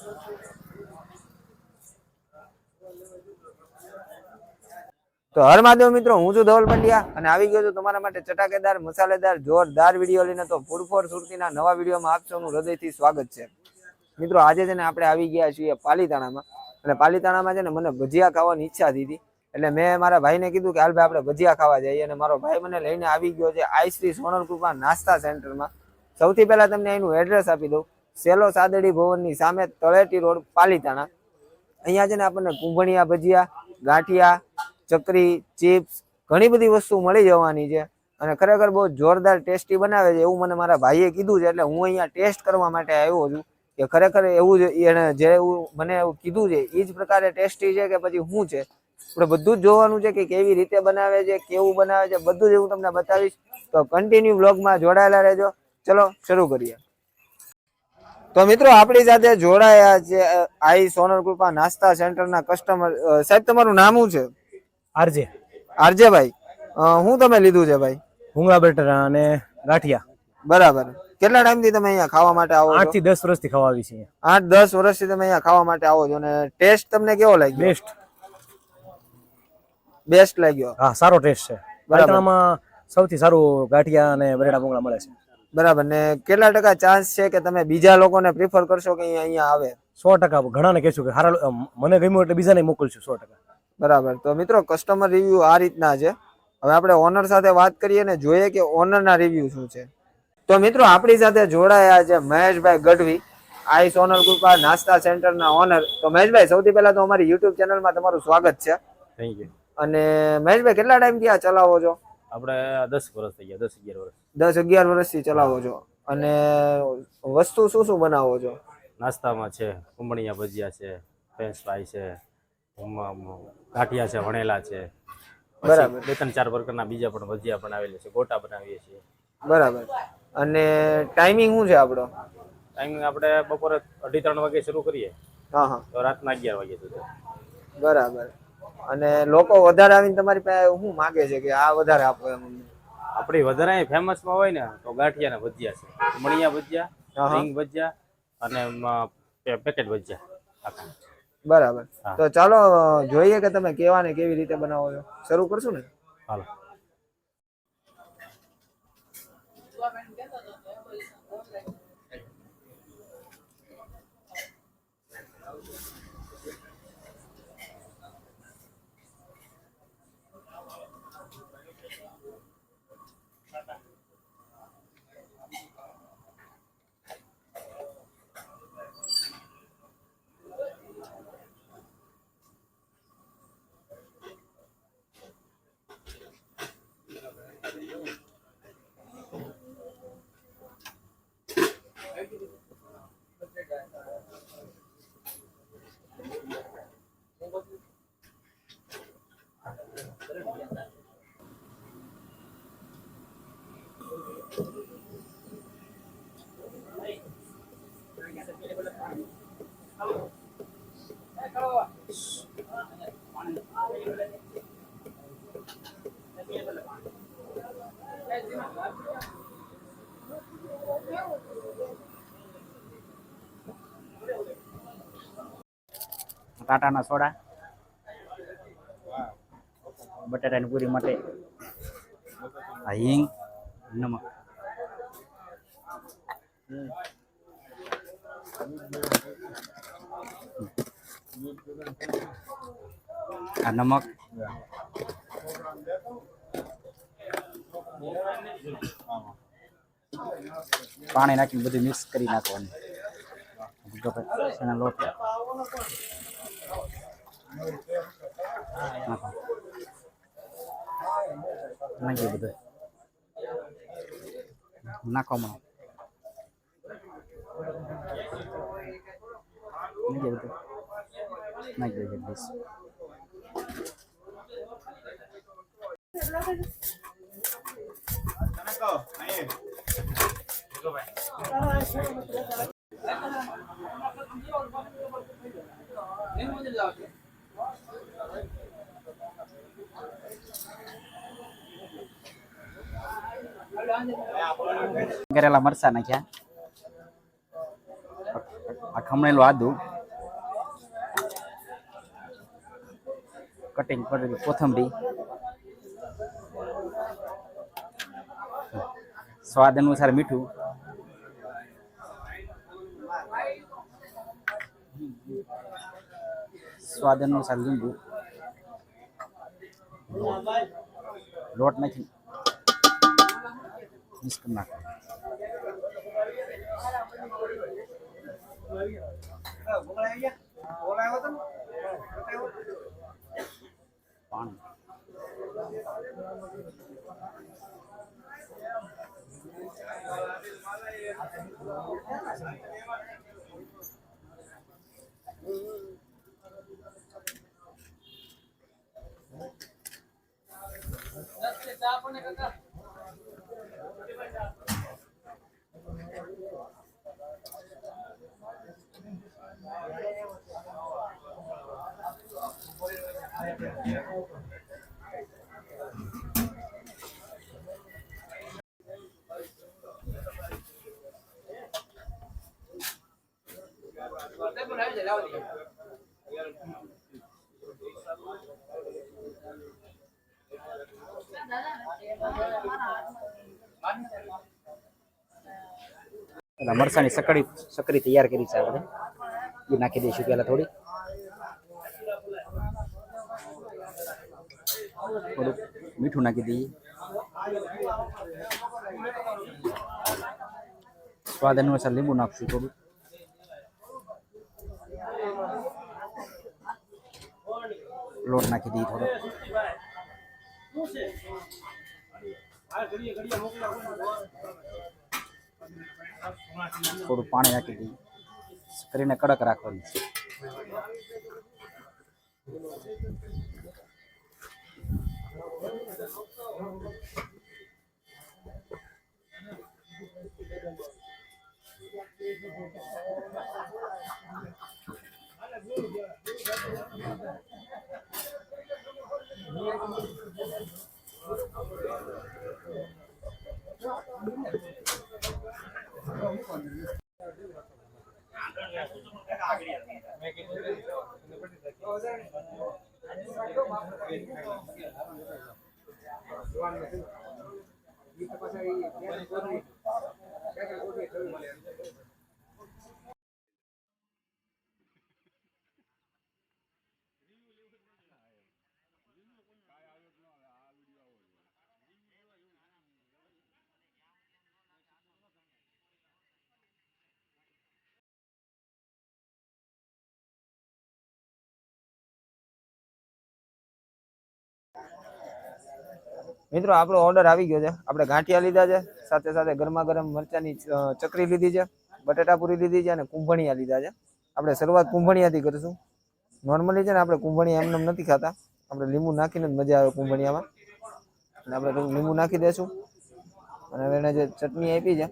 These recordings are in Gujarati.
તો હર મહાદેવ મિત્રો, હું છું ધવલ પંડ્યા અને આવી ગયો છું તમારા માટે ચટાકેદાર મસાલેદાર જોરદાર વિડીયો લઈને. તો ફૂડ ફોર સુરતીના નવા વિડીયોમાં આપ સૌનું હૃદયથી સ્વાગત છે. મિત્રો આજે છે ને આપણે આવી ગયા છીએ પાલીતાણામાં, અને પાલીતાણામાં છે ને મને ભજીયા ખાવાની ઈચ્છા હતી, એટલે મેં મારા ભાઈને કીધું કે હાલ ભાઈ આપણે ભજીયા ખાવા જઈએ, અને મારો ભાઈ મને લઈને આવી ગયો છે આઈ શ્રી સોનલ કૃપા નાસ્તા સેન્ટરમાં. સૌથી પહેલા તમને એનું એડ્રેસ આપી દઉં. સેલો સાદડી ભવનની સામે, તળેટી રોડ, પાલીતાણા. અહીંયા છે ને આપણને કુંભણિયા ભજીયા, ગાંઠિયા, ચકરી, ચિપ્સ, ઘણી બધી વસ્તુ મળી જવાની છે, અને ખરેખર બહુ જોરદાર ટેસ્ટી બનાવે છે એવું મને મારા ભાઈએ કીધું છે. એટલે હું અહીંયા ટેસ્ટ કરવા માટે આવ્યો છું કે ખરેખર એવું એને જેવું મને એવું કીધું છે એ જ પ્રકારે ટેસ્ટી છે કે પછી શું છે. આપણે બધું જ જોવાનું છે કે કેવી રીતે બનાવે છે, કેવું બનાવે છે, બધું જ હું તમને બતાવીશ. તો કન્ટિન્યુ વ્લોગમાં જોડાયેલા રહેજો. ચલો શરૂ કરીએ. તો મિત્રો આપણી સાથે જોડાયા છે આઈ સોનલ કૃપા નાસ્તા સેન્ટરના કસ્ટમર. સાહેબ તમારું નામ શું છે? આરજે ભાઈ. શું તમે લીધું છે ભાઈ? ભૂંગળા બટેટા અને ગાંઠિયા. બરાબર. કેટલા ટાઈમ થી તમે અહીંયા ખાવા માટે આવો છો? 8 થી 10 વર્ષથી ખાવા આવી છે. 8-10 વર્ષથી તમે અહીંયા ખાવા માટે આવો છો, અને ટેસ્ટ તમને કેવો લાગ્યો? બેસ્ટ લાગ્યો? હા, સારો ટેસ્ટ છે. પાલીતાણામાં સૌથી સારું ગાંઠિયા અને બટેટા ભૂંગળા મળે છે. બરાબર. ને કેટલા ટકા ચાન્સ છે કે તમે બીજા લોકોને પ્રિફર કરશો કે અહીંયા આવે? 100%. ઘણાને કહેશું કે હારા, મને ગમ્યું એટલે બીજાને મોકલશું 100%. બરાબર. તો મિત્રો કસ્ટમર રિવ્યુ આ રીતના છે. હવે આપણે ઓનર સાથે વાત કરીએ ને જોઈએ કે ઓનરના રિવ્યુ શું છે. તો મિત્રો આપણી સાથે જોડાયા છે મહેશભાઈ ગઢવી, આઈ સોનલ કૃપા નાસ્તા સેન્ટરના ઓનર. તો મહેશભાઈ, સૌથી પહેલા તો અમારી યુટ્યુબ ચેનલમાં તમારું સ્વાગત છે. Thank you. અને મહેશભાઈ, કેટલા ટાઈમથી આ ચલાવો છો? આપણે 10 વર્ષ થઈ ગયા. 10-11 વર્ષ. 10-11 વર્ષથી ચલાવો છો. અને વસ્તુ શું શું બનાવો છો? નાસ્તામાં છે કુંભણિયા ભજીયા છે, ફ્રેન્ચ ફ્રાય છે, ગાંઠિયા છે, વણેલા છે. બરાબર. 2-4 પ્રકારના બીજા પણ ભજીયા બનાવેલા છે, ગોટા બનાવીએ છીએ. બરાબર. અને ટાઈમિંગ શું છે આપણો? ટાઈમિંગ આપણે બપોરે 2:30-3 વાગે શરૂ કરીએ. હા. તો રાતના 11 વાગ્યા સુધી. બરાબર. અને લોકો વધારે આવીને તમારી પાસે શું માગે છે કે આ વધારે આપો એમ? આપણી વધારે ફેમસમાં હોય ને તો ગાંઠિયા ના ભજીયા છે, કુંભણિયા ભજીયા, રીંગ ભજીયા અને પેકેટ ભજીયા. બરાબર. તો ચાલો જોઈએ કે તમે કેવા ને કેવી રીતે બનાવો છો. શરૂ કરશું ને? હાલો. ટાટાના સોડા, બટાટાની પૂરી માટે હિંગ, નમક. આ નમક, પાણી નાખીને બધું મિક્સ કરી નાખવાનું. એના લોટ નાખી બધું નાખવામાં નાખી દે બસ. કરેલા મરચા નાખ્યા, આ ખમણેલું આદુ, કટિંગ કરેલી કોથમરી, સ્વાદ અનુસાર મીઠું, સ્વાદ અનુસાર લીંબુ, લોટ નાખી મિક્સ કરી નાખો. પાણી મરસાની સકડી તૈયાર કરી છે આપણે, એ નાખી દઈશું પહેલા થોડી. થોડુંક મીઠું નાખી દઈએ, સ્વાદ અનુસાર લીંબુ નાખશું થોડું, લોટ નાખી દઈએ થોડો, થોડું પાણી નાખી દઈએ, કરીને કડક રાખવાની છે. મિત્રો આપણો ઓર્ડર આવી ગયો છે. આપણે ગાંઠિયા લીધા છે, સાથે સાથે ગરમા ગરમ મરચાની ચકરી લીધી છે, બટેટા પૂરી લીધી છે અને કુંભણિયા લીધા છે. આપણે શરૂઆત કુંભણિયાથી કરીશું. નોર્મલી છે ને આપણે કુંભણિયા એમને નથી ખાતા, આપણે લીંબુ નાખીને જ મજા આવે કુંભણિયામાં. એટલે આપણે થોડું લીંબુ નાખી દઈશું અને હવે એને જે ચટણી આપી છે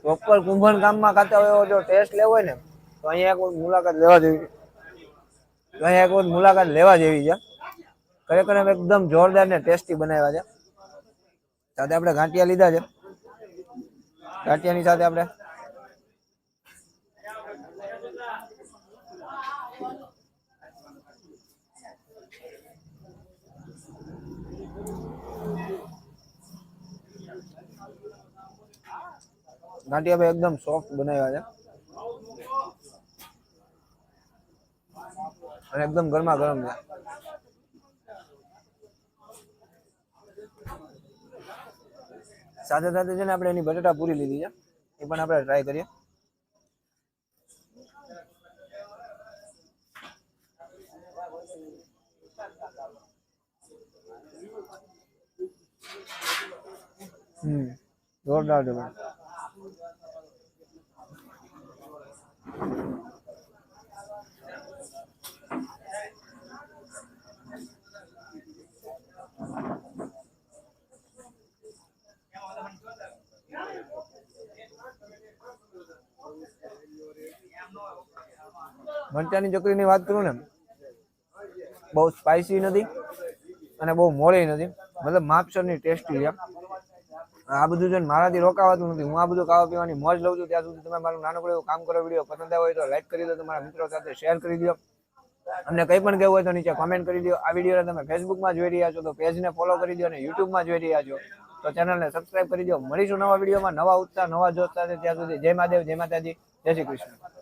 પ્રોપર કુંભણ ગામમાં ખાતા હોય એવો જો ટેસ્ટ લેવો હોય ને તો અહીંયા એક મુલાકાત લેવા જેવી, છે. ખરેખર એકદમ જોરદાર ને ટેસ્ટી બનાવ્યા છે. સાથે આપણે ગાંઠિયા લીધા છે, ગાંઠિયાની સાથે આપણે ગાંઠિયા ભાઈ એકદમ સોફ્ટ બનાવ્યા છે અને એકદમ ગરમા ગરમ છે. સાથે સાથે છે ને આપણે એની બટેટા પૂરી લીધી છે, એ પણ આપણે ટ્રાય કરીએ. જોરદાર છે ભાઈ. મરચાની ચકરીની વાત કરું ને, બહુ સ્પાઇસી નથી અને બહુ મોળી નથી, મતલબ માપસરની ટેસ્ટી છે. આ બધું જોઈને મારાથી રોકાવાતું નથી. હું આ બધું ખાવા પીવાની મોજ લઉં છું. ત્યાં સુધી તમે મારું નાનકડું એવું કામ કરો. વિડીયો પસંદ આવ્યો હોય તો લાઈક કરી દો, તમારા મિત્રો સાથે શેર કરી દો. અમને કંઈ પણ કહેવું હોય તો નીચે કોમેન્ટ કરી દો. આ વિડીયોને તમે ફેસબુકમાં જોઈ રહ્યા છો તો પેજને ફોલો કરી દો, અને યુટ્યુબમાં જોઈ રહ્યા છો તો ચેનલને સબસ્ક્રાઇબ કરી દો. મળીશું નવા વિડીયોમાં, નવા ઉત્સાહ, નવા જોશ સાથે. ત્યાં સુધી જય મહાદેવ, જય માતાજી, જય શ્રી કૃષ્ણ.